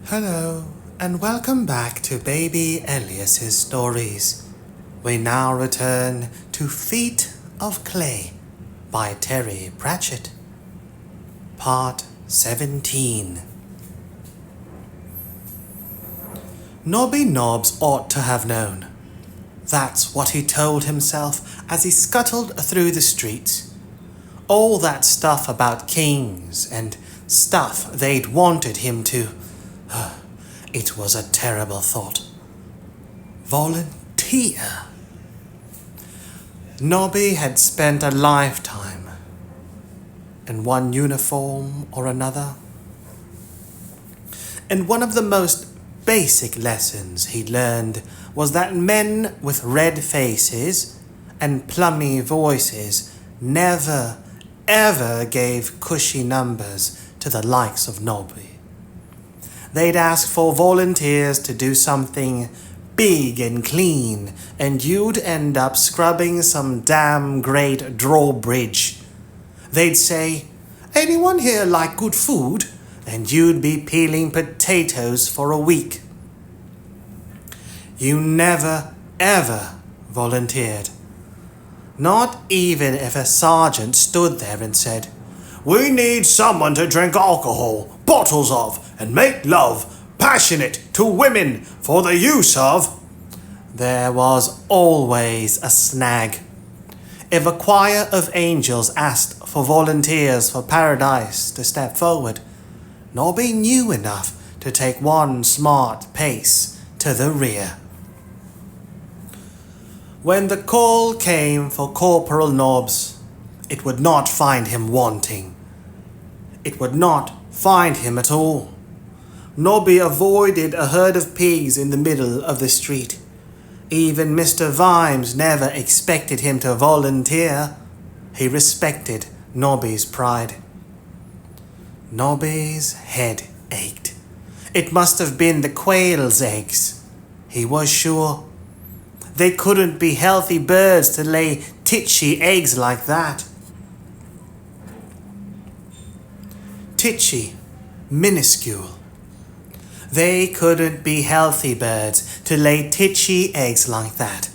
Hello, and welcome back to Baby Elias's stories. We now return to Feet of Clay by Terry Pratchett. Part 17. Nobby Nobbs ought to have known. That's what he told himself as he scuttled through the streets. All that stuff about kings and stuff they'd wanted him to. It was a terrible thought. Volunteer. Nobby had spent a lifetime in one uniform or another. And one of the most basic lessons he learned was that men with red faces and plummy voices never, ever gave cushy numbers to the likes of Nobby. They'd ask for volunteers to do something big and clean, and you'd end up scrubbing some damn great drawbridge. They'd say, "Anyone here like good food?" and you'd be peeling potatoes for a week. You never, ever volunteered. Not even if a sergeant stood there and said, "We need someone to drink alcohol, bottles of, and make love, passionate, to women for the use of." There was always a snag. If a choir of angels asked for volunteers for paradise to step forward, Nobby knew enough to take one smart pace to the rear. When the call came for Corporal Nobbs, it would not find him wanting. It would not find him at all. Nobby avoided a herd of pigs in the middle of the street. Even Mr. Vimes never expected him to volunteer. He respected Nobby's pride. Nobby's head ached. It must have been the quail's eggs. He was sure. They couldn't be healthy birds to lay titchy eggs like that. Titchy, minuscule. They couldn't be healthy birds to lay titchy eggs like that.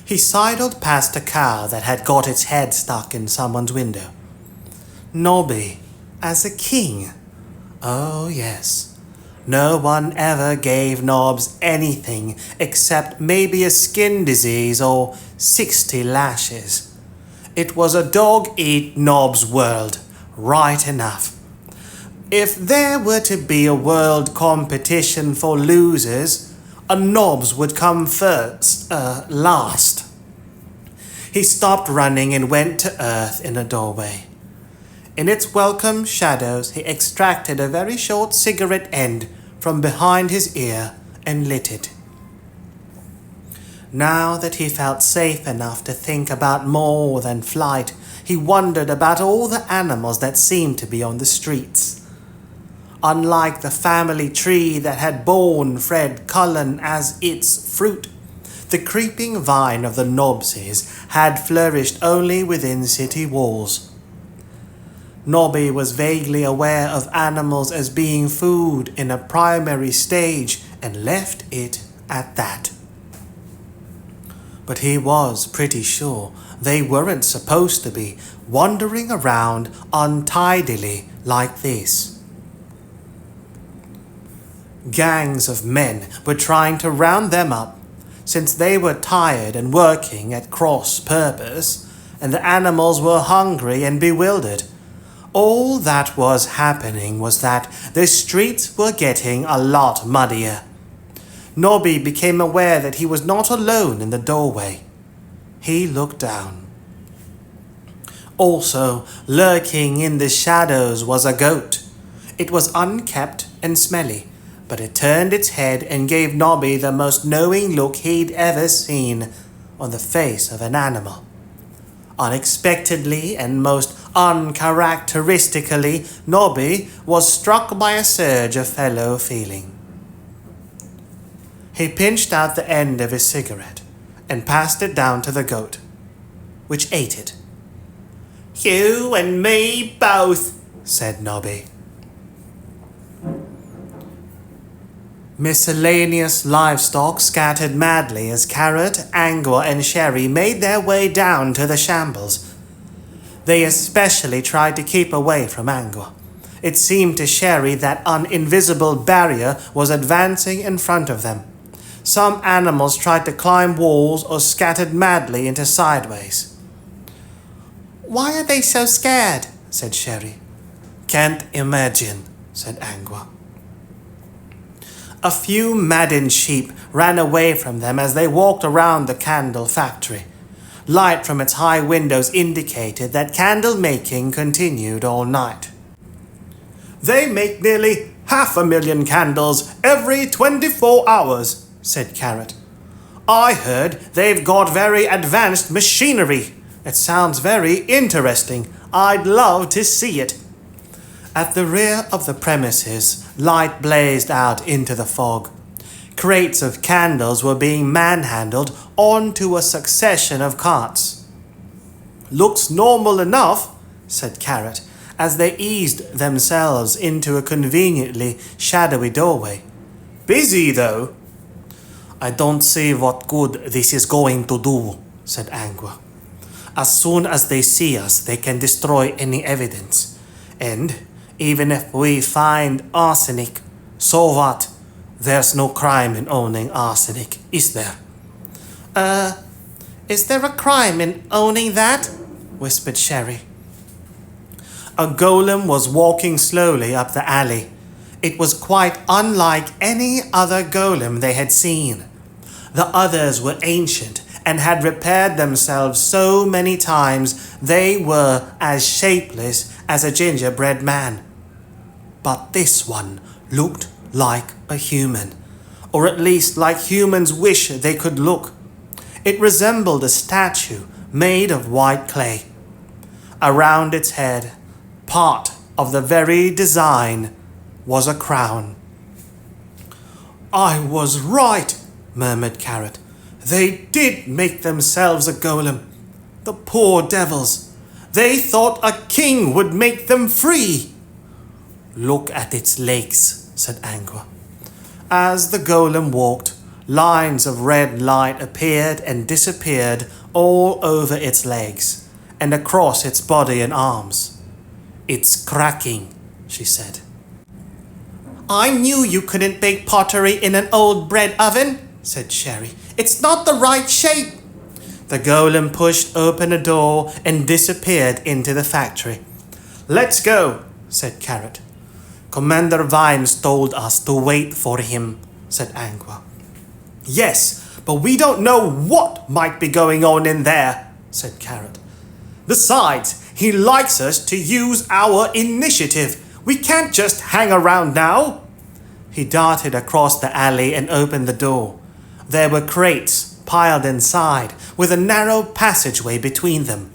He sidled past a cow that had got its head stuck in someone's window. Nobby, as a king. Oh yes. No one ever gave Nobbs anything except maybe a skin disease or 60 lashes. It was a dog-eat-Nobbs world, right enough. If there were to be a world competition for losers, a Nobbs would come last. He stopped running and went to earth in a doorway. In its welcome shadows, he extracted a very short cigarette end from behind his ear and lit it. Now that he felt safe enough to think about more than flight, he wondered about all the animals that seemed to be on the streets. Unlike the family tree that had borne Fred Cullen as its fruit, the creeping vine of the Nobbses had flourished only within city walls. Nobby was vaguely aware of animals as being food in a primary stage and left it at that. But he was pretty sure they weren't supposed to be wandering around untidily like this. Gangs of men were trying to round them up, since they were tired and working at cross purpose, and the animals were hungry and bewildered. All that was happening was that the streets were getting a lot muddier. Nobby became aware that he was not alone in the doorway. He looked down. Also, lurking in the shadows was a goat. It was unkempt and smelly, but it turned its head and gave Nobby the most knowing look he'd ever seen on the face of an animal. Unexpectedly and most uncharacteristically, Nobby was struck by a surge of fellow feeling. He pinched out the end of his cigarette and passed it down to the goat, which ate it. "You and me both," said Nobby. Miscellaneous livestock scattered madly as Carrot, Angua, and Sherry made their way down to the shambles. They especially tried to keep away from Angua. It seemed to Sherry that an invisible barrier was advancing in front of them. Some animals tried to climb walls or scattered madly into sideways. "Why are they so scared?" said Sherry. "Can't imagine," said Angua. A few maddened sheep ran away from them as they walked around the candle factory. Light from its high windows indicated that candle making continued all night. "They make nearly 500,000 candles every 24 hours, said Carrot. "I heard they've got very advanced machinery. It sounds very interesting. I'd love to see it." At the rear of the premises, light blazed out into the fog. Crates of candles were being manhandled onto a succession of carts. "Looks normal enough," said Carrot, as they eased themselves into a conveniently shadowy doorway. "Busy, though." "I don't see what good this is going to do," said Angua. "As soon as they see us, they can destroy any evidence. And even if we find arsenic, so what? There's no crime in owning arsenic, is there?" Is there a crime in owning that?" whispered Sherry. A golem was walking slowly up the alley. It was quite unlike any other golem they had seen. The others were ancient and had repaired themselves so many times they were as shapeless as a gingerbread man. But this one looked like a human, or at least like humans wish they could look. It resembled a statue made of white clay. Around its head, part of the very design, was a crown. "I was right," murmured Carrot. "They did make themselves a golem. The poor devils. They thought a king would make them free." "Look at its legs," said Angua. As the golem walked, lines of red light appeared and disappeared all over its legs and across its body and arms. "It's cracking," she said. "I knew you couldn't bake pottery in an old bread oven," said Sherry. "It's not the right shape." The golem pushed open a door and disappeared into the factory. "Let's go," said Carrot. "Commander Vimes told us to wait for him," said Angua. "Yes, but we don't know what might be going on in there," said Carrot. "Besides, he likes us to use our initiative. We can't just hang around now." He darted across the alley and opened the door. There were crates piled inside, with a narrow passageway between them.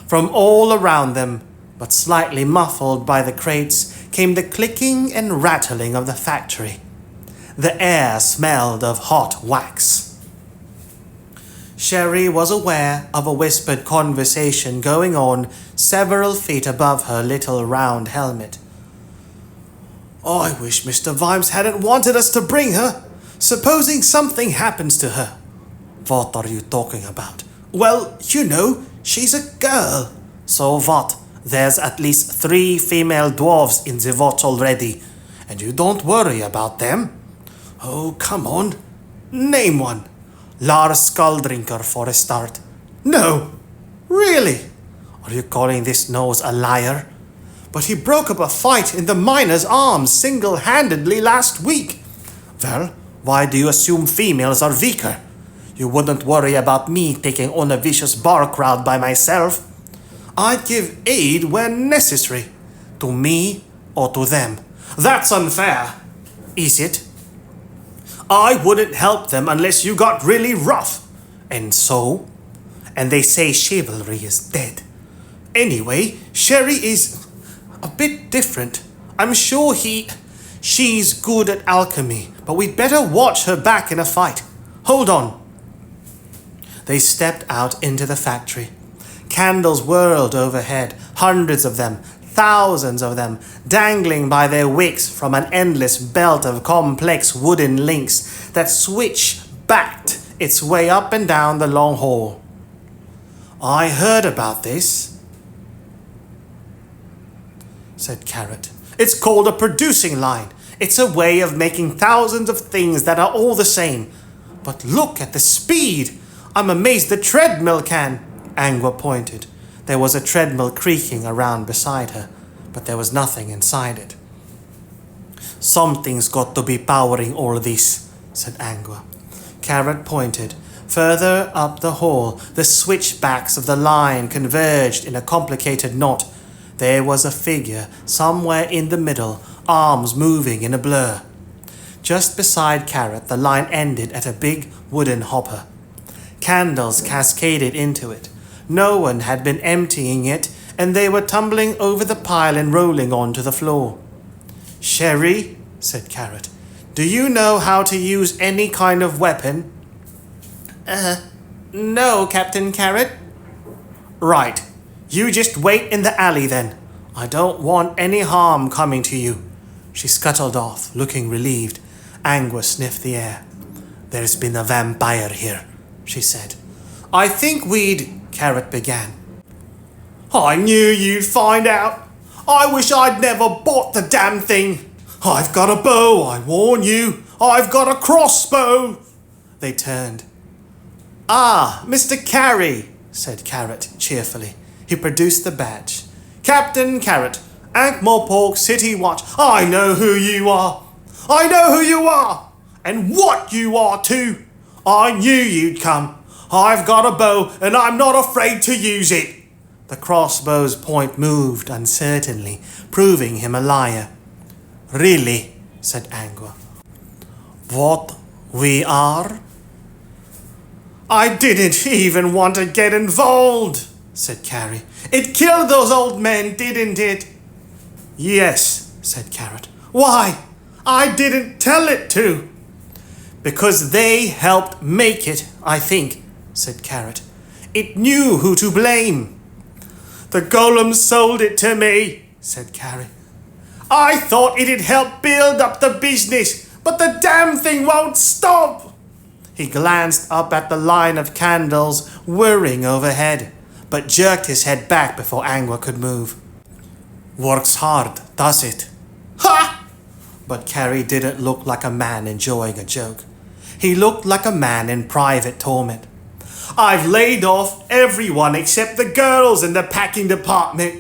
From all around them, but slightly muffled by the crates, came the clicking and rattling of the factory. The air smelled of hot wax. Sherry was aware of a whispered conversation going on several feet above her little round helmet. "I wish Mr. Vimes hadn't wanted us to bring her. Supposing something happens to her." "What are you talking about?" "Well, you know, she's a girl." "So what? There's at least 3 female dwarves in the watch already, and you don't worry about them." "Oh, come on. Name one." "Lars Skulldrinker for a start." "No. Really?" "Are you calling this nose a liar?" "But he broke up a fight in the Miner's Arms single-handedly last week." "Well, why do you assume females are weaker? You wouldn't worry about me taking on a vicious bar crowd by myself." "I'd give aid when necessary." "To me or to them?" "That's unfair." "Is it?" "I wouldn't help them unless you got really rough." "And so?" "And they say chivalry is dead." "Anyway, Sherry is a bit different. I'm sure she's good at alchemy, but we'd better watch her back in a fight. Hold on." They stepped out into the factory. Candles whirled overhead, hundreds of them, thousands of them, dangling by their wicks from an endless belt of complex wooden links that switch-backed its way up and down the long hall. "I heard about this," said Carrot. "It's called a producing line. It's a way of making thousands of things that are all the same. But look at the speed! I'm amazed the treadmill can." Angua pointed. There was a treadmill creaking around beside her, but there was nothing inside it. "Something's got to be powering all this," said Angua. Carrot pointed. Further up the hall, the switchbacks of the line converged in a complicated knot. There was a figure somewhere in the middle, arms moving in a blur. Just beside Carrot, the line ended at a big wooden hopper. Candles cascaded into it. No one had been emptying it, and they were tumbling over the pile and rolling onto the floor. "Cheery," said Carrot, "do you know how to use any kind of weapon?" No, Captain Carrot." "Right. You just wait in the alley then. I don't want any harm coming to you." She scuttled off, looking relieved. Angua sniffed the air. "There's been a vampire here," she said. "I think we'd..." Carrot began. "I knew you'd find out. I wish I'd never bought the damn thing. I've got a bow, I warn you. I've got a crossbow." They turned. "Ah, Mr. Carey," said Carrot cheerfully. He produced the badge. "Captain Carrot, Ankh-Morpork City Watch. I know who you are. I know who you are. And what you are too. I knew you'd come. I've got a bow and I'm not afraid to use it." The crossbow's point moved uncertainly, proving him a liar. "Really?" said Angua. "What we are?" "I didn't even want to get involved," said Carrie. "It killed those old men, didn't it?" "Yes," said Carrot. "Why? I didn't tell it to." "Because they helped make it, I think," said Carrot. "It knew who to blame." "The golems sold it to me," said Carrie. "I thought it'd help build up the business, but the damn thing won't stop." He glanced up at the line of candles whirring overhead, but jerked his head back before Angua could move. "Works hard, does it?" "Ha!" But Carrie didn't look like a man enjoying a joke. He looked like a man in private torment. "I've laid off everyone except the girls in the packing department.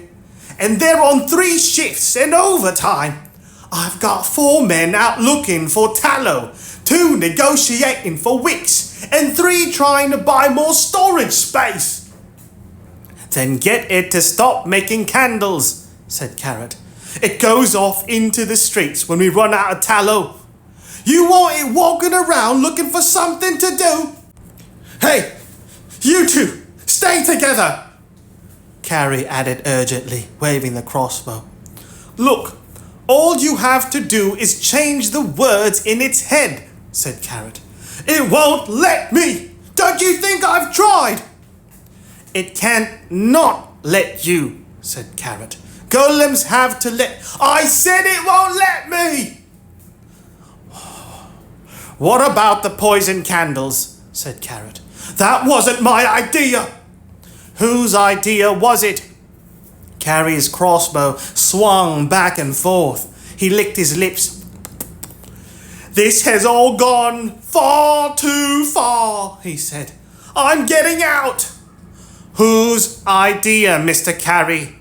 And they're on 3 shifts and overtime. I've got 4 men out looking for tallow, 2 negotiating for wicks, and 3 trying to buy more storage space." "Then get it to stop making candles," said Carrot. "It goes off into the streets when we run out of tallow. You want it walking around looking for something to do?" "Hey, you two, stay together," Carrie added urgently, waving the crossbow. "Look, all you have to do is change the words in its head," said Carrot. "It won't let me. Don't you think I've tried?" "It can't not let you," said Carrot. "Golems have to let..." "I said it won't let me!" "What about the poison candles?" said Carrot. "That wasn't my idea." "Whose idea was it?" Carrie's crossbow swung back and forth. He licked his lips. "This has all gone far too far," he said. "I'm getting out." "Whose idea, Mr. Carey?"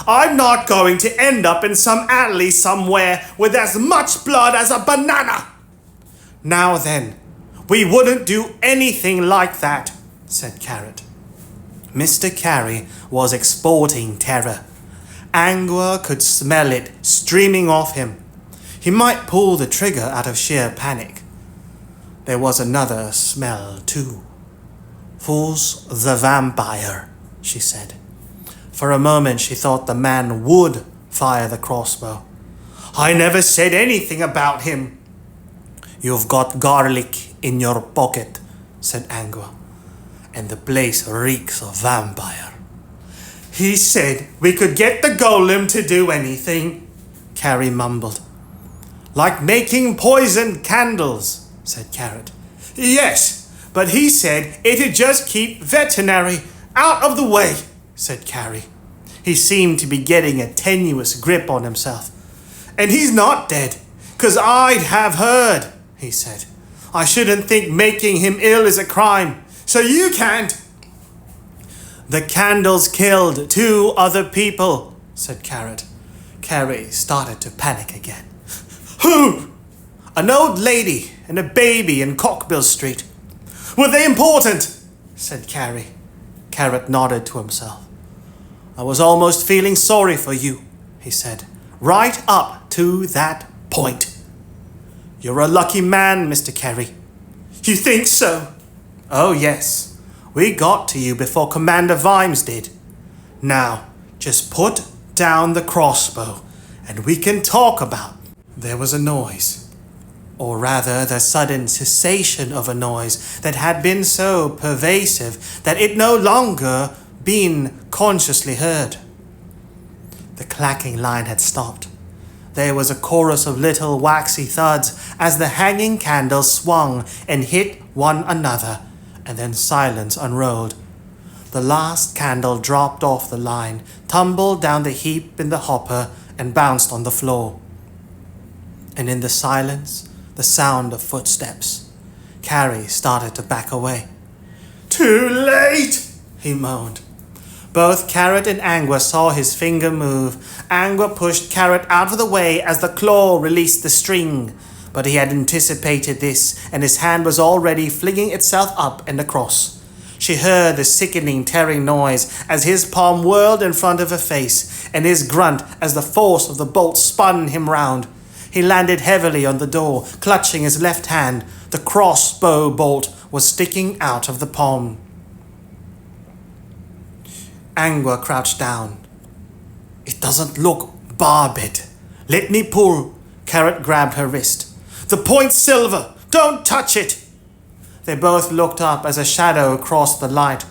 "I'm not going to end up in some alley somewhere with as much blood as a banana." "Now then, we wouldn't do anything like that," said Carrot. Mr. Carey was exporting terror. Angua could smell it streaming off him. He might pull the trigger out of sheer panic. There was another smell too. "Who's the vampire?" she said. For a moment she thought the man would fire the crossbow. "I never said anything about him." "You've got garlic in your pocket," said Angua, "and the place reeks of vampire." He said we could get the golem to do anything, Carrie mumbled. Like making poisoned candles, said Carrot. Yes, but he said it'd just keep Vetinari out of the way, said Carrie. He seemed to be getting a tenuous grip on himself. And he's not dead, 'cause I'd have heard, he said. I shouldn't think making him ill is a crime, so you can't. The candles killed 2 other people, said Carrot. Carrie started to panic again. Who? An old lady and a baby in Cockbill Street. Were they important? Said Carrie. Carrot nodded to himself. I was almost feeling sorry for you, he said, right up to that point. You're a lucky man, Mr. Carey. You think so? Oh, yes. We got to you before Commander Vimes did. Now, just put down the crossbow, and we can talk about. There was a noise, or rather the sudden cessation of a noise that had been so pervasive that it no longer been consciously heard. The clacking line had stopped. There was a chorus of little waxy thuds as the hanging candles swung and hit one another, and then silence unrolled. The last candle dropped off the line, tumbled down the heap in the hopper, and bounced on the floor. And in the silence, the sound of footsteps. Carrie started to back away. Too late, he moaned. Both Carrot and Angua saw his finger move. Angua pushed Carrot out of the way as the claw released the string. But he had anticipated this, and his hand was already flinging itself up and across. She heard the sickening, tearing noise as his palm whirled in front of her face, and his grunt as the force of the bolt spun him round. He landed heavily on the door, clutching his left hand. The crossbow bolt was sticking out of the palm. Angua crouched down. It doesn't look barbed. Let me pull. Carrot grabbed her wrist. The point's silver. Don't touch it. They both looked up as a shadow crossed the light.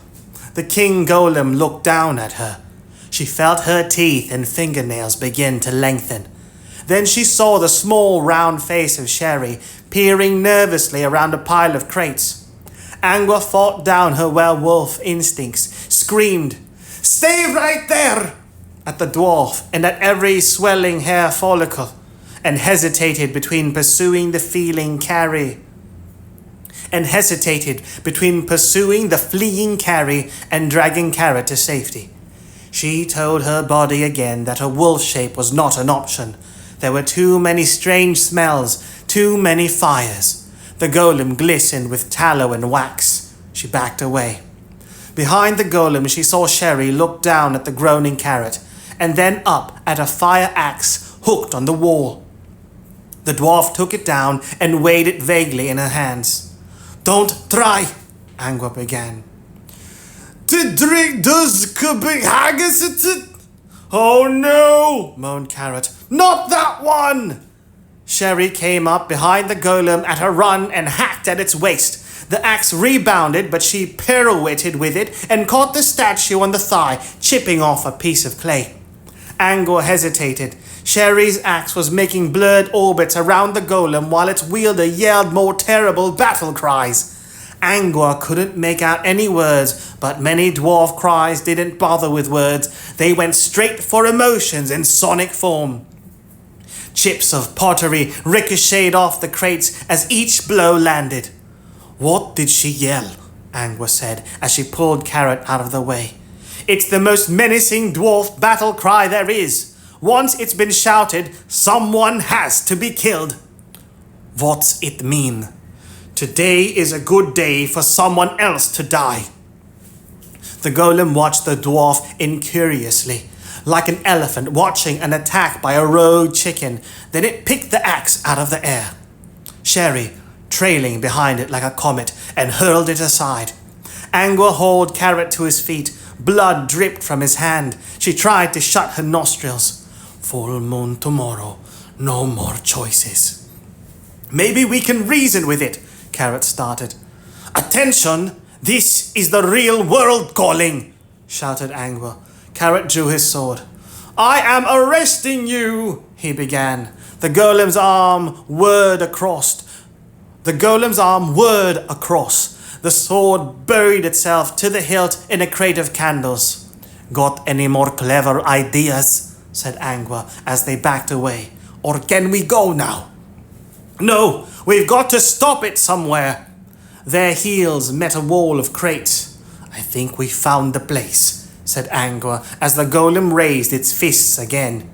The king golem looked down at her. She felt her teeth and fingernails begin to lengthen. Then she saw the small round face of Sherry peering nervously around a pile of crates. Angua fought down her werewolf instincts, screamed, "Stay right there!" at the dwarf and at every swelling hair follicle, and hesitated between pursuing the fleeing Carrie and dragging Carrot to safety. She told her body again that a wolf shape was not an option. There were too many strange smells, too many fires. The golem glistened with tallow and wax. She backed away. Behind the golem, she saw Sherry look down at the groaning Carrot, and then up at a fire axe hooked on the wall. The dwarf took it down and weighed it vaguely in her hands. Don't try, Angua began. Oh no, moaned Carrot. Not that one! Sherry came up behind the golem at a run and hacked at its waist. The axe rebounded, but she pirouetted with it and caught the statue on the thigh, chipping off a piece of clay. Angua hesitated. Sherry's axe was making blurred orbits around the golem while its wielder yelled more terrible battle cries. Angua couldn't make out any words, but many dwarf cries didn't bother with words. They went straight for emotions in sonic form. Chips of pottery ricocheted off the crates as each blow landed. What did she yell? Angua said as she pulled Carrot out of the way. It's the most menacing dwarf battle cry there is. Once it's been shouted, someone has to be killed. What's it mean? Today is a good day for someone else to die. The golem watched the dwarf incuriously, like an elephant watching an attack by a rogue chicken. Then it picked the axe out of the air. Sherry, trailing behind it like a comet, and hurled it aside. Angua hauled Carrot to his feet. Blood dripped from his hand. She tried to shut her nostrils. Full moon tomorrow. No more choices. Maybe we can reason with it, Carrot started. Attention! This is the real world calling, shouted Angua. Carrot drew his sword. "I am arresting you," he began. The golem's arm whirred across. The sword buried itself to the hilt in a crate of candles. "Got any more clever ideas?" said Angua as they backed away. "Or can we go now?" "No, we've got to stop it somewhere." Their heels met a wall of crates. "I think we found the place," said Angua as the golem raised its fists again.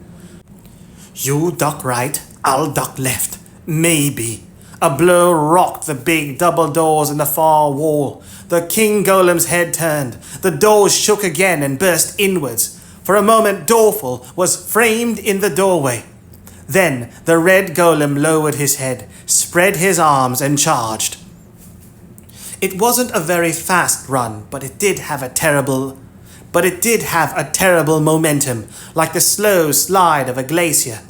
"You duck right, I'll duck left. Maybe." A blow rocked the big double doors in the far wall. The king golem's head turned. The doors shook again and burst inwards. For a moment, Dorfel was framed in the doorway. Then the red golem lowered his head, spread his arms, and charged. It wasn't a very fast run, but it did have a terrible momentum, like the slow slide of a glacier.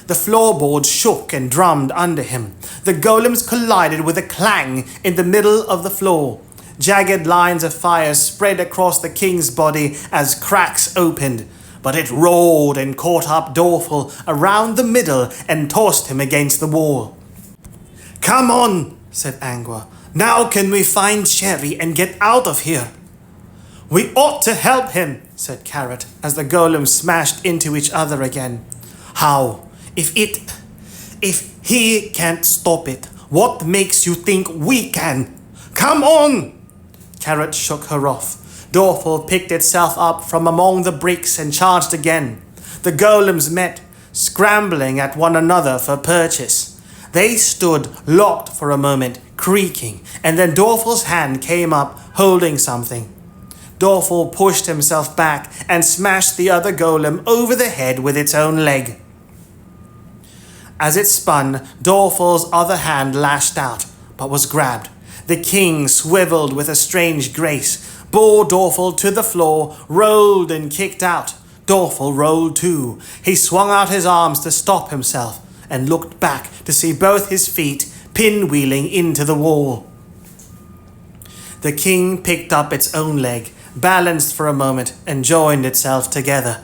The floorboards shook and drummed under him. The golems collided with a clang in the middle of the floor. Jagged lines of fire spread across the king's body as cracks opened, but it roared and caught up Dorfel around the middle and tossed him against the wall. "Come on," said Angua. "Now can we find Cheery and get out of here?" "We ought to help him," said Carrot as the golems smashed into each other again. "How? If he can't stop it, what makes you think we can? Come on!" Carrot shook her off. Dorfel picked itself up from among the bricks and charged again. The golems met, scrambling at one another for purchase. They stood locked for a moment, creaking, and then Dorfel's hand came up, holding something. Dorfel pushed himself back and smashed the other golem over the head with its own leg. As it spun, Dorfel's other hand lashed out, but was grabbed. The king swiveled with a strange grace, bore Dorfel to the floor, rolled and kicked out. Dorfel rolled too. He swung out his arms to stop himself and looked back to see both his feet pinwheeling into the wall. The king picked up its own leg, balanced for a moment, and joined itself together.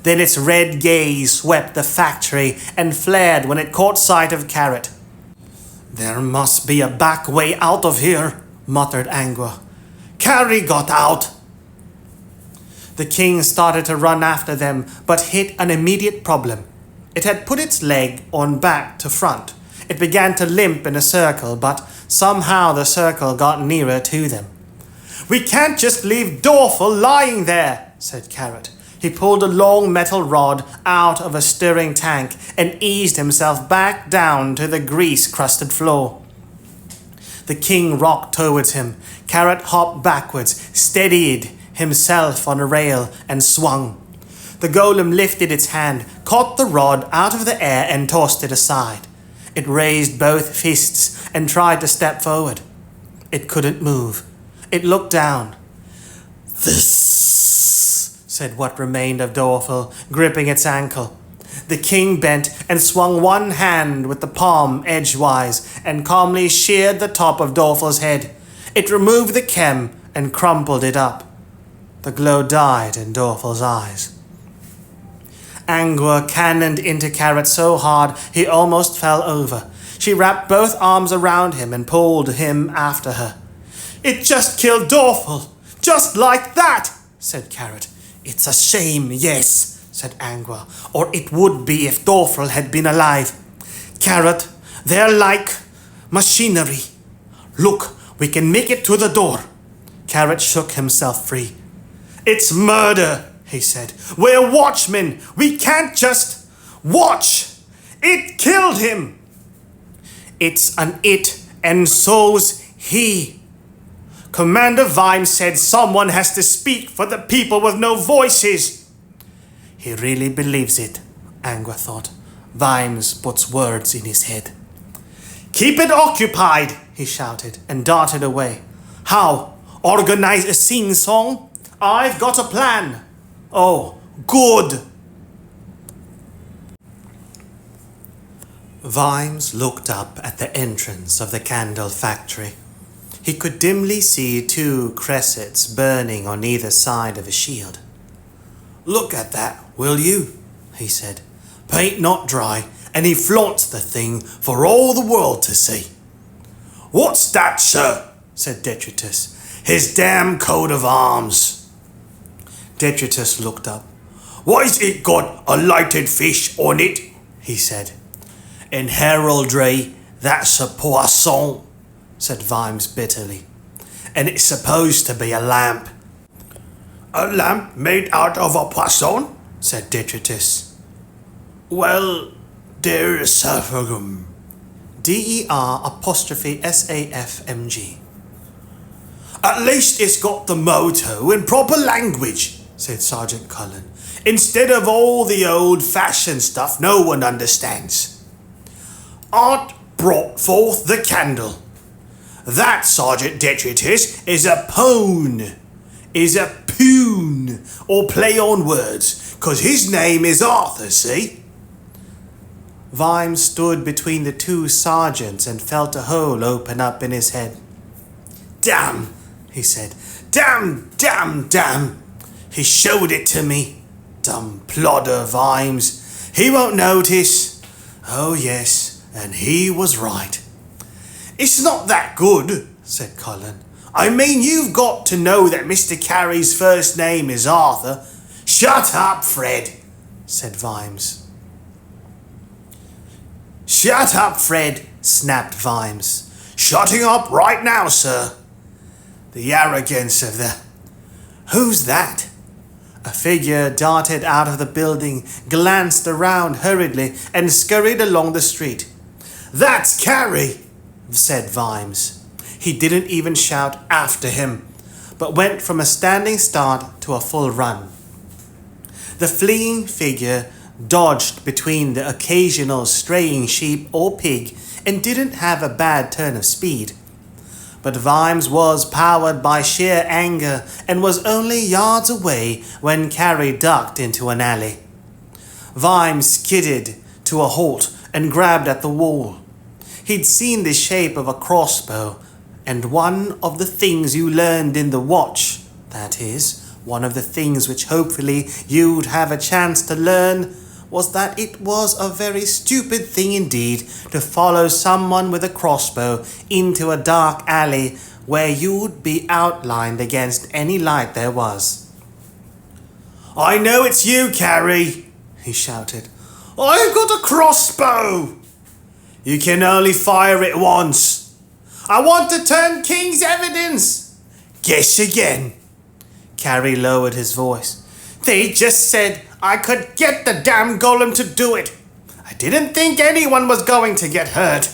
Then its red gaze swept the factory and flared when it caught sight of Carrot. "There must be a back way out of here," muttered Angua. "Carry got out." The king started to run after them, but hit an immediate problem. It had put its leg on back to front. It began to limp in a circle, but somehow the circle got nearer to them. "We can't just leave Dorfel lying there," said Carrot. He pulled a long metal rod out of a stirring tank and eased himself back down to the grease-crusted floor. The king rocked towards him. Carrot hopped backwards, steadied himself on a rail, and swung. The golem lifted its hand, caught the rod out of the air, and tossed it aside. It raised both fists and tried to step forward. It couldn't move. It looked down. "This," said what remained of Dorfel, gripping its ankle. The king bent and swung one hand with the palm edgewise and calmly sheared the top of Dorfel's head. It removed the chem and crumpled it up. The glow died in Dorfel's eyes. Angua cannoned into Carrot so hard he almost fell over. She wrapped both arms around him and pulled him after her. "It just killed Dorfel, just like that," said Carrot. "It's a shame, yes," said Angua, "or it would be if Dorfel had been alive. Carrot, they're like machinery. Look, we can make it to the door." Carrot shook himself free. "It's murder," he said. "We're watchmen. We can't just watch. It killed him." "It's an it, and so's he. Commander Vimes said someone has to speak for the people with no voices." He really believes it, Angua thought. Vimes puts words in his head. "Keep it occupied," he shouted, and darted away. "How? Organize a sing-song? I've got a plan." "Oh, good." Vimes looked up at the entrance of the candle factory. He could dimly see 2 cressets burning on either side of a shield. Look at that, will you? He said. Paint not dry, and he flaunts the thing for all the world to see. What's that, sir? Said Detritus. His damn coat of arms. Detritus looked up. Why's it got a lighted fish on it? He said. In heraldry, that's a poisson, said Vimes bitterly. And it's supposed to be a lamp. A lamp made out of a poisson? Said Detritus. Well, dear Safagum. DER''SAFMG. At least it's got the motto in proper language, said Sergeant Cullen, instead of all the old-fashioned stuff no one understands. Art brought forth the candle. That, Sergeant Detritus, is a poon, or play on words, 'cause his name is Arthur, see? Vimes stood between the two sergeants and felt a hole open up in his head. Damn, he said. Damn. He showed it to me. Dumb plodder, Vimes. He won't notice. Oh, yes, and he was right. It's not that good, said Cullen. I mean, you've got to know that Mr. Carey's first name is Arthur. Shut up, Fred, said Vimes. Shut up, Fred, snapped Vimes. Shutting up right now, sir. The arrogance of the... Who's that? A figure darted out of the building, glanced around hurriedly, and scurried along the street. That's Carey, said Vimes. He didn't even shout after him, but went from a standing start to a full run. The fleeing figure dodged between the occasional straying sheep or pig and didn't have a bad turn of speed. But Vimes was powered by sheer anger and was only yards away when Carey ducked into an alley. Vimes skidded to a halt and grabbed at the wall. He'd seen the shape of a crossbow, and one of the things you learned in the watch, that is, one of the things which hopefully you'd have a chance to learn, was that it was a very stupid thing indeed to follow someone with a crossbow into a dark alley where you'd be outlined against any light there was. I know it's you, Carey, he shouted. I've got a crossbow. You can only fire it once. I want to turn King's evidence. Guess again. Carey lowered his voice. They just said I could get the damn golem to do it. I didn't think anyone was going to get hurt.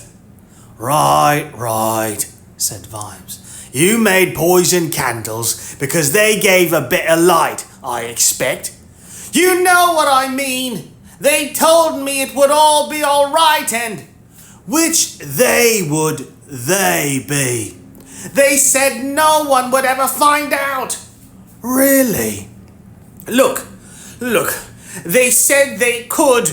Right, said Vimes. You made poison candles because they gave a bit of light, I expect. You know what I mean. They told me it would all be all right and... Which would they be? They said no one would ever find out. Really? Look, they said they could.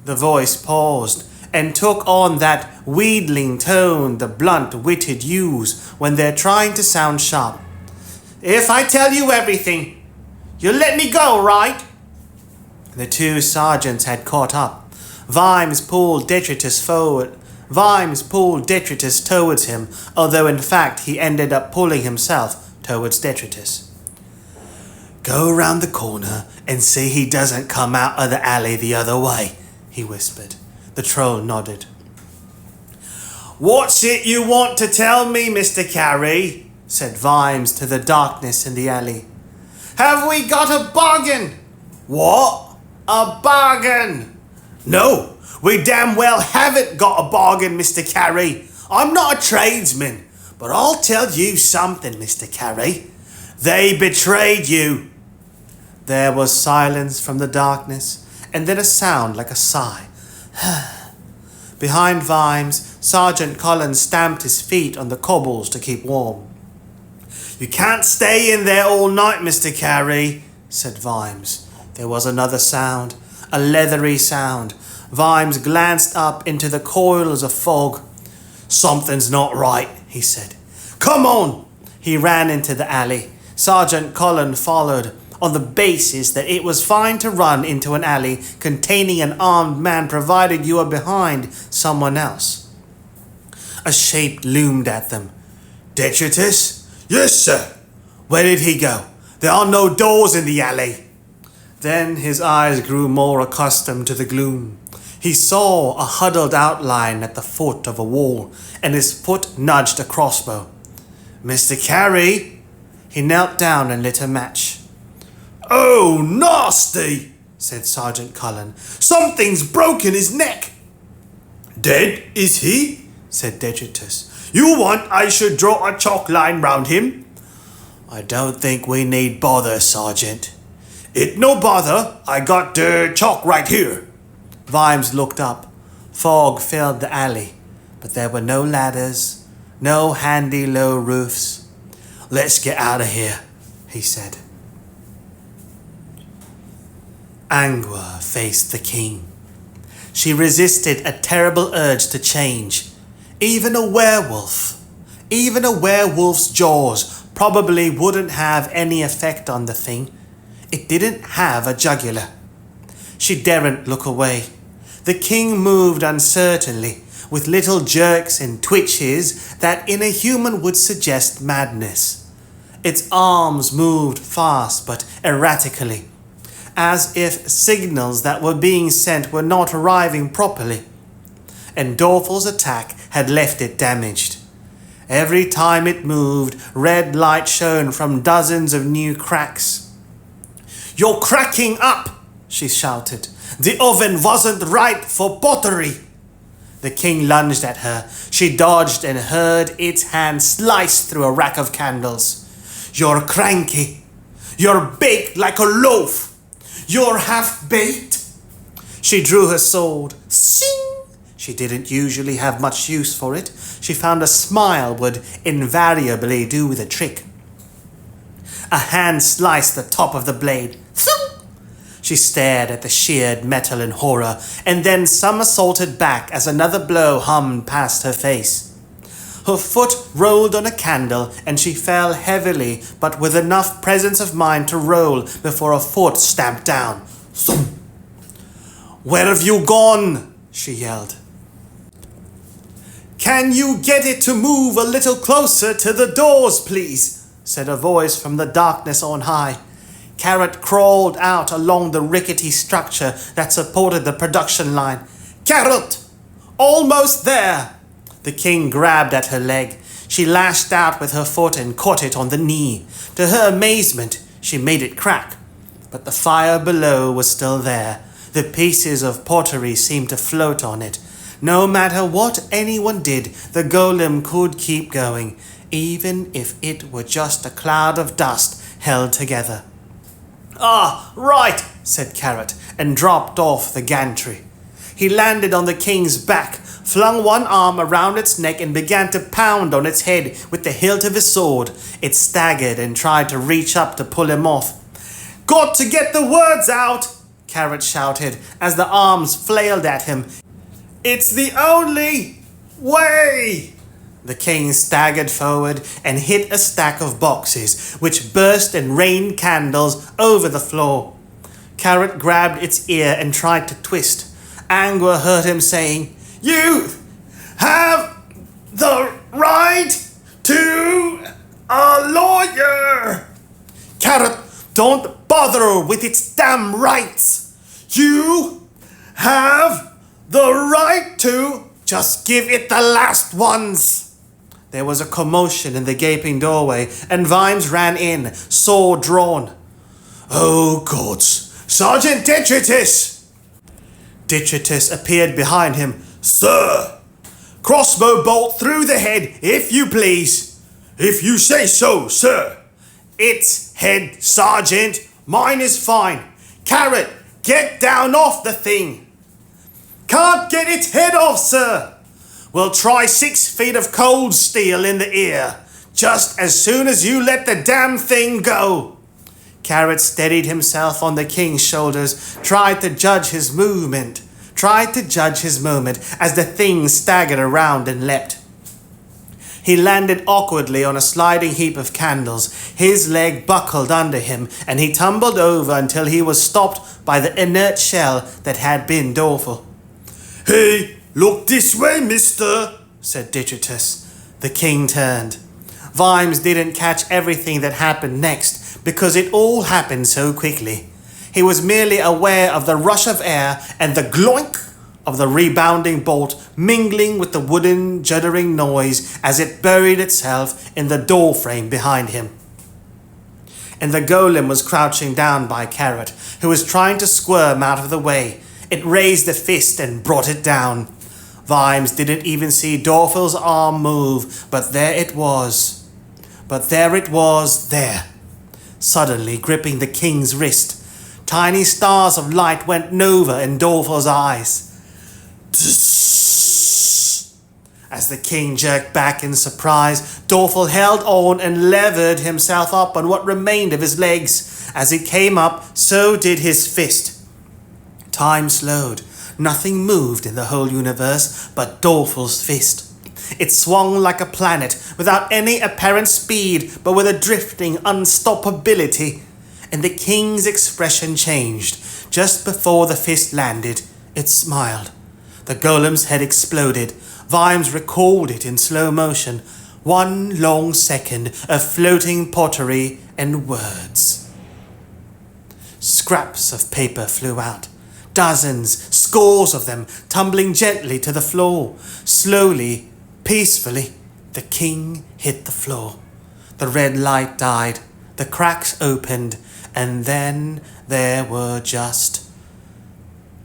The voice paused and took on that wheedling tone the blunt-witted use when they're trying to sound sharp. If I tell you everything, you'll let me go, right? The two sergeants had caught up. Vimes pulled Detritus towards him, although in fact he ended up pulling himself towards Detritus. Go round the corner and see he doesn't come out of the alley the other way, he whispered. The troll nodded. What's it you want to tell me, Mr. Carey? Said Vimes to the darkness in the alley. Have we got a bargain? What? A bargain? No, we damn well haven't got a bargain, Mr. Carey. I'm not a tradesman, but I'll tell you something, Mr. Carey. They betrayed you. There was silence from the darkness, and then a sound like a sigh. Behind Vimes, Sergeant Collins stamped his feet on the cobbles to keep warm. You can't stay in there all night, Mr. Carey, said Vimes. There was another sound, a leathery sound. Vimes glanced up into the coils of fog. Something's not right, he said. Come on! He ran into the alley. Sergeant Cullen followed. on the basis that it was fine to run into an alley containing an armed man provided you were behind someone else. A shape loomed at them. Detritus? Yes, sir. Where did he go? There are no doors in the alley. Then his eyes grew more accustomed to the gloom. He saw a huddled outline at the foot of a wall, and his foot nudged a crossbow. Mr. Carey? He knelt down and lit a match. Oh, nasty, said Sergeant Cullen. Something's broken his neck. Dead, is he? Said Detritus. You want I should draw a chalk line round him? I don't think we need bother, Sergeant. It no bother. I got the chalk right here. Vimes looked up. Fog filled the alley, but there were no ladders, no handy low roofs. Let's get out of here, he said. Angua faced the king. She resisted a terrible urge to change. Even a werewolf's jaws probably wouldn't have any effect on the thing. It didn't have a jugular. She daren't look away. The king moved uncertainly, with little jerks and twitches that in a human would suggest madness. Its arms moved fast but erratically, as if signals that were being sent were not arriving properly. And Dorfel's attack had left it damaged. Every time it moved, red light shone from dozens of new cracks. You're cracking up, she shouted. The oven wasn't right for pottery. The king lunged at her. She dodged and heard its hand slice through a rack of candles. You're cranky. You're baked like a loaf. You're half-baked. She drew her sword. Sing! She didn't usually have much use for it. She found a smile would invariably do the trick. A hand sliced the top of the blade. Thump! She stared at the sheared metal in horror, and then somersaulted back as another blow hummed past her face. Her foot rolled on a candle, and she fell heavily, but with enough presence of mind to roll before a foot stamped down. Thump! Where have you gone? She yelled. Can you get it to move a little closer to the doors, please? Said a voice from the darkness on high. Carrot crawled out along the rickety structure that supported the production line. Carrot! Almost there! The king grabbed at her leg. She lashed out with her foot and caught it on the knee. To her amazement, she made it crack. But the fire below was still there. The pieces of pottery seemed to float on it. No matter what anyone did, the golem could keep going, even if it were just a cloud of dust held together. Ah, right, said Carrot, and dropped off the gantry. He landed on the king's back, flung one arm around its neck and began to pound on its head with the hilt of his sword. It staggered and tried to reach up to pull him off. Got to get the words out, Carrot shouted as the arms flailed at him. It's the only way! The king staggered forward and hit a stack of boxes, which burst and rained candles over the floor. Carrot grabbed its ear and tried to twist. Angua heard him saying, You have the right to a lawyer! Carrot, don't bother with its damn rights! You have the right to... Just give it the last ones! There was a commotion in the gaping doorway, and Vimes ran in, sword drawn. Oh, gods! Sergeant Detritus! Detritus appeared behind him. Sir! Crossbow bolt through the head, if you please. If you say so, sir. Its head, Sergeant. Mine is fine. Carrot, get down off the thing. Can't get its head off, sir. We'll try 6 feet of cold steel in the ear, just as soon as you let the damn thing go. Carrot steadied himself on the king's shoulders, tried to judge his movement as the thing staggered around and leapt. He landed awkwardly on a sliding heap of candles. His leg buckled under him, and he tumbled over until he was stopped by the inert shell that had been Dorfel. "Hey, look this way, mister," said Detritus. The king turned. Vimes didn't catch everything that happened next, because it all happened so quickly. He was merely aware of the rush of air and the gloink of the rebounding bolt mingling with the wooden juddering noise as it buried itself in the door frame behind him. And the golem was crouching down by Carrot, who was trying to squirm out of the way. It raised a fist and brought it down. Vimes didn't even see Dorfel's arm move, but there it was. There. Suddenly gripping the king's wrist. Tiny stars of light went nova in Dorfel's eyes. As the king jerked back in surprise, Dorfel held on and levered himself up on what remained of his legs. As he came up, so did his fist. Time slowed. Nothing moved in the whole universe but Dorfel's fist. It swung like a planet, without any apparent speed, but with a drifting unstoppability. And the king's expression changed. Just before the fist landed, it smiled. The golem's head exploded. Vimes recalled it in slow motion. 1 long second of floating pottery and words. Scraps of paper flew out. Dozens, scores of them, tumbling gently to the floor. Slowly, peacefully, the king hit the floor. The red light died. The cracks opened. And then there were just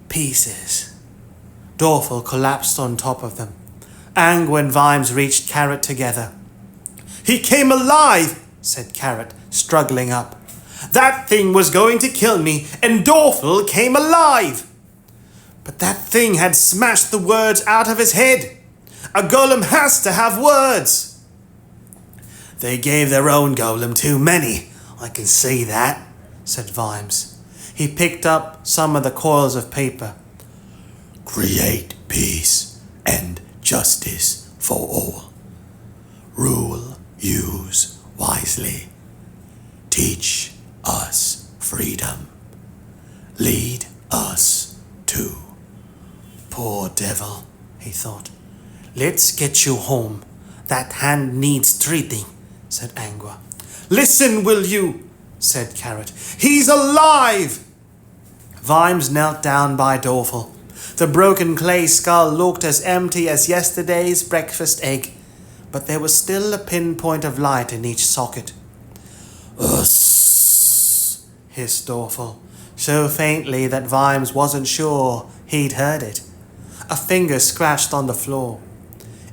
pieces. Dorfel collapsed on top of them. Angua and Vimes reached Carrot together. "He came alive," said Carrot, struggling up. "That thing was going to kill me, and Dorfel came alive." But that thing had smashed the words out of his head. A golem has to have words. "They gave their own golem too many, I can see that," said Vimes. He picked up some of the coils of paper. "Create peace and justice for all. Rule, use wisely. Teach us freedom. Lead us to." Poor devil, he thought. "Let's get you home. That hand needs treating," said Angua. "Listen, will you?" said Carrot. "He's alive!" Vimes knelt down by Dorfel. The broken clay skull looked as empty as yesterday's breakfast egg, but there was still a pinpoint of light in each socket. Hissed Dorfel, so faintly that Vimes wasn't sure he'd heard it. A finger scratched on the floor.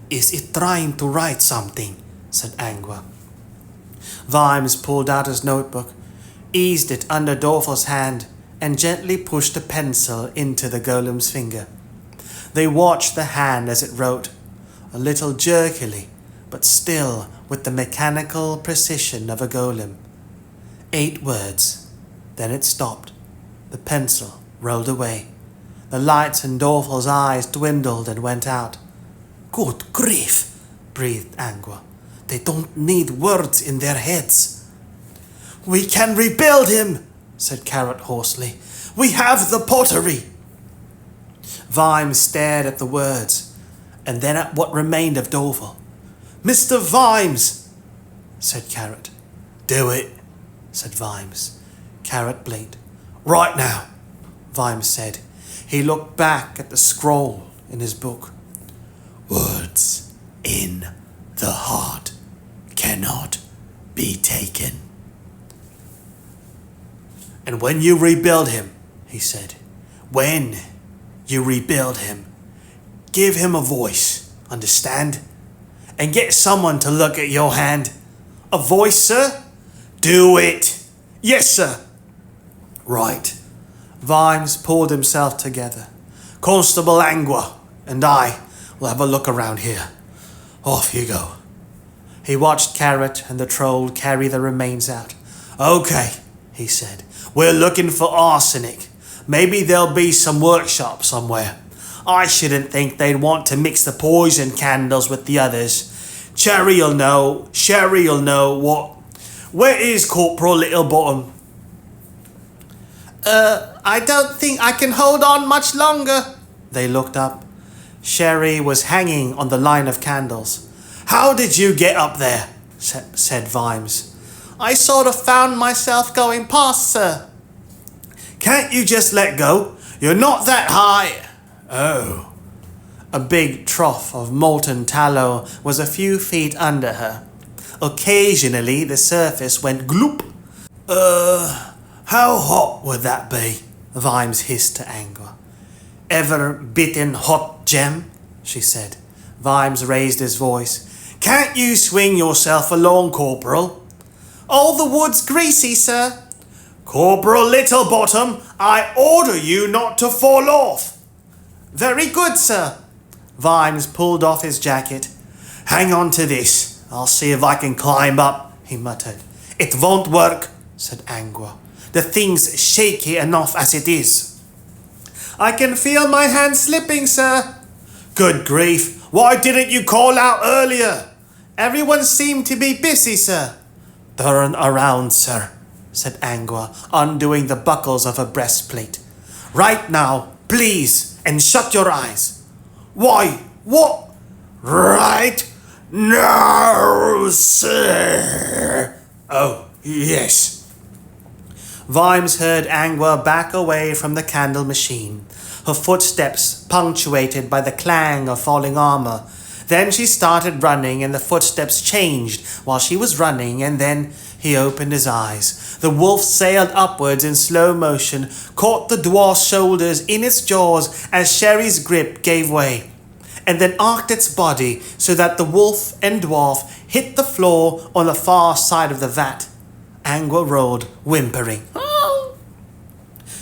"Is it trying to write something?" said Angua. Vimes pulled out his notebook, eased it under Dorfel's hand, and gently pushed a pencil into the golem's finger. They watched the hand as it wrote, a little jerkily, but still with the mechanical precision of a golem. 8 words. Then it stopped. The pencil rolled away. The lights in Dorfel's eyes dwindled and went out. "Good grief," breathed Angua. "They don't need words in their heads." "We can rebuild him," said Carrot hoarsely. "We have the pottery." Vimes stared at the words, and then at what remained of Dorfel. "Mr. Vimes," said Carrot. "Do it," said Vimes. Carrot blinked. "Right now," Vimes said. He looked back at the scroll in his book. "Words in the heart cannot be taken." "And when you rebuild him," he said, "when you rebuild him, give him a voice, understand? And get someone to look at your hand." "A voice, sir?" "Do it." "Yes, sir." "Right." Vimes pulled himself together. "Constable Angua and I will have a look around here. Off you go." He watched Carrot and the troll carry the remains out. "Okay," he said. "We're looking for arsenic. Maybe there'll be some workshop somewhere. I shouldn't think they'd want to mix the poison candles with the others. Cherry'll know what... Where is Corporal Littlebottom? I don't think I can hold on much longer. They looked up. Sherry was hanging on the line of candles. How did you get up there? said Vimes. I sort of found myself going past, sir. Can't you just let go? You're not that high. Oh. A big trough of molten tallow was a few feet under her. Occasionally the surface went gloop. How hot would that be? Vimes hissed to Angua. Ever bitten hot gem? She said. Vimes raised his voice. Can't you swing yourself along, Corporal? All the wood's greasy, sir. Corporal Littlebottom, I order you not to fall off. Very good, sir. Vimes pulled off his jacket. Hang on to this. I'll see if I can climb up, he muttered. It won't work, said Angua. The thing's shaky enough as it is. I can feel my hand slipping, sir. Good grief. Why didn't you call out earlier? Everyone seemed to be busy, sir. Turn around, sir, said Angua, undoing the buckles of her breastplate. Right now, please, and shut your eyes. Why, what? Right now, sir. Oh, yes. Vimes heard Angua back away from the candle machine, her footsteps punctuated by the clang of falling armor. Then she started running and the footsteps changed while she was running, and then he opened his eyes. The wolf sailed upwards in slow motion, caught the dwarf's shoulders in its jaws as Sherry's grip gave way, and then arced its body so that the wolf and dwarf hit the floor on the far side of the vat. Angua rolled, whimpering. Oh!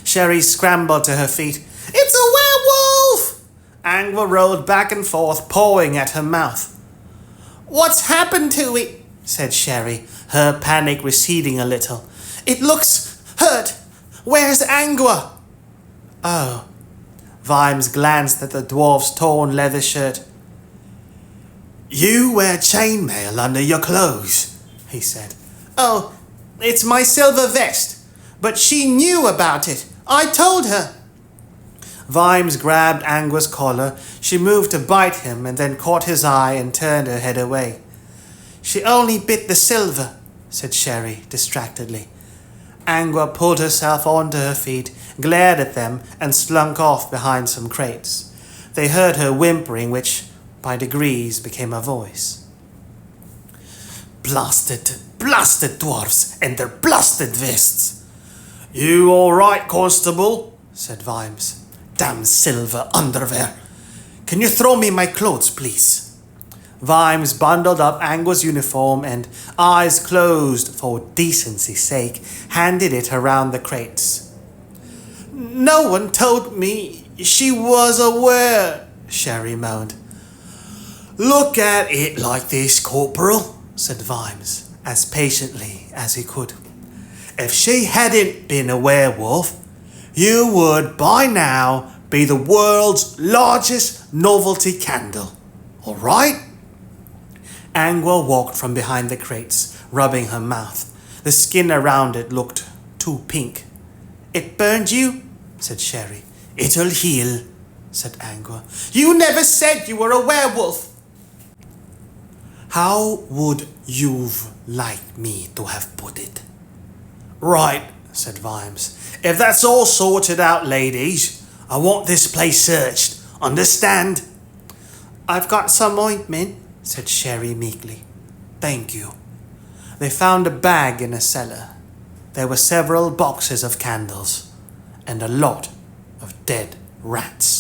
Sherry scrambled to her feet. It's a werewolf! Angua rolled back and forth, pawing at her mouth. What's happened to it? Said Sherry, her panic receding a little. It looks hurt. Where's Angua? Oh. Vimes glanced at the dwarf's torn leather shirt. You wear chainmail under your clothes, he said. Oh, it's my silver vest. But she knew about it. I told her. Vimes grabbed Angua's collar. She moved to bite him and then caught his eye and turned her head away. She only bit the silver, said Sherry distractedly. Angua pulled herself onto her feet, glared at them, and slunk off behind some crates. They heard her whimpering, which by degrees became a voice. Blasted dwarfs and their blasted vests. You all right, Constable? Said Vimes. Damn silver underwear. Can you throw me my clothes, please? Vimes bundled up Angua's uniform and, eyes closed for decency's sake, handed it around the crates. No one told me she was aware, Sherry moaned. Look at it like this, Corporal, said Vimes, as patiently as he could. If she hadn't been a werewolf, you would by now be the world's largest novelty candle. All right? Angua walked from behind the crates, rubbing her mouth. The skin around it looked too pink. It burned you? Said Sherry. It'll heal, said Angua. You never said you were a werewolf. How would you've like me to have put it? Right, said Vimes. If that's all sorted out, ladies, I want this place searched. Understand? I've got some ointment, said Sherry meekly. Thank you. They found a bag in a cellar. There were several boxes of candles and a lot of dead rats.